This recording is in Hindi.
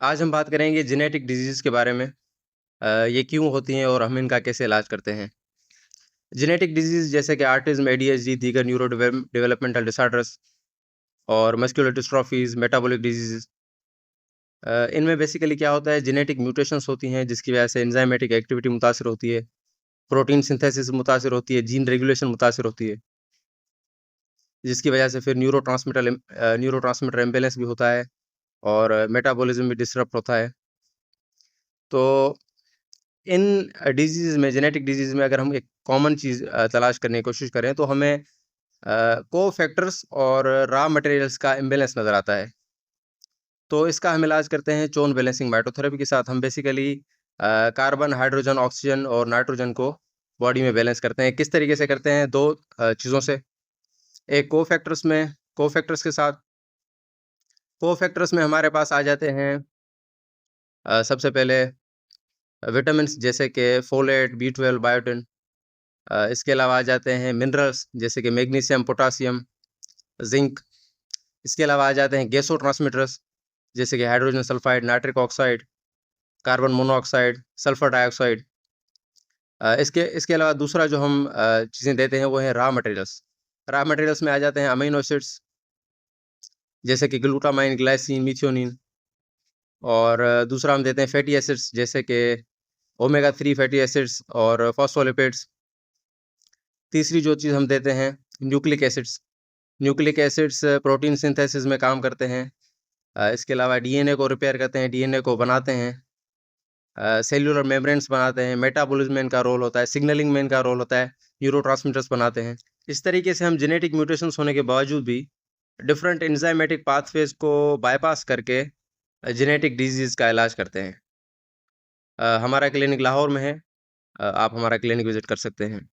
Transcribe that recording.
आज हम बात करेंगे जेनेटिक डिजीज़ के बारे में। ये क्यों होती हैं और हम इनका कैसे इलाज करते हैं। जेनेटिक डिजीज़ जैसे कि ऑटिज़्म, एडीएचडी, दीगर डेवलपमेंटल डिसऑर्डर्स और मस्कुलर डिस्ट्रॉफीज़, मेटाबॉलिक डिजीज़, इनमें बेसिकली क्या होता है, जेनेटिक म्यूटेशंस होती हैं जिसकी वजह से एंजाइमेटिक एक्टिविटी मुतासिर होती है, प्रोटीन सिंथेसिस मुतासिर होती है, जीन रेगुलेशन मुतासिर होती है, जिसकी वजह से फिर न्यूरोट्रांसमीटर इम्बैलेंस भी होता है और मेटाबॉलिज़्म भी डिसरप्ट होता है। तो इन डिजीज़ में, जेनेटिक डिजीज़ में अगर हम एक कॉमन चीज़ तलाश करने की कोशिश करें तो हमें को-फैक्टर्स और रॉ मटेरियल्स का इम्बैलेंस नज़र आता है। तो इसका हम इलाज करते हैं चोन बैलेंसिंग माइटोथेरेपी के साथ। हम बेसिकली कार्बन, हाइड्रोजन, ऑक्सीजन और नाइट्रोजन को बॉडी में बैलेंस करते हैं। किस तरीके से करते हैं? 2 चीज़ों से। एक को-फैक्टर्स के साथ, को-फैक्टर्स में हमारे पास आ जाते हैं सबसे पहले विटामिन्स जैसे कि फोलेट, बी12, बायोटिन। इसके अलावा आ जाते हैं मिनरल्स जैसे कि मैग्नीशियम, पोटासियम, ज़िंक। इसके अलावा आ जाते हैं गैसो ट्रांसमिटर्स जैसे कि hydrogen sulphide, nitric oxide, carbon monoxide, sulphur dioxide. इसके इसके अलावा दूसरा जो हम चीज़ें देते हैं वो है रॉ मटेरियल्स। रॉ मटेरियल्स में आ जाते हैं अमीनो एसिड्स जैसे कि ग्लूटामाइन, ग्लाइसिन, मेथियोनिन। और दूसरा हम देते हैं फैटी एसिड्स जैसे कि ओमेगा 3 फैटी एसिड्स और फॉस्फोलिपिड्स। तीसरी जो चीज़ हम देते हैं nucleic acids. Nucleic acids protein synthesis में काम करते हैं। इसके अलावा डीएनए को रिपेयर करते हैं, डीएनए को बनाते हैं, सेल्युलर मेम्ब्रेन्स बनाते हैं, मेटाबॉलिज्म में इनका रोल होता है, सिग्नलिंग में इनका रोल होता है, न्यूरोट्रांसमीटर्स बनाते हैं। इस तरीके से हम जेनेटिक म्यूटेशंस होने के बावजूद भी डिफरेंट एंजाइमेटिक पाथवेज़ को बायपास करके जेनेटिक डिजीज़ का इलाज करते हैं। हमारा क्लिनिक लाहौर में है। आप हमारा क्लिनिक विज़िट कर सकते हैं।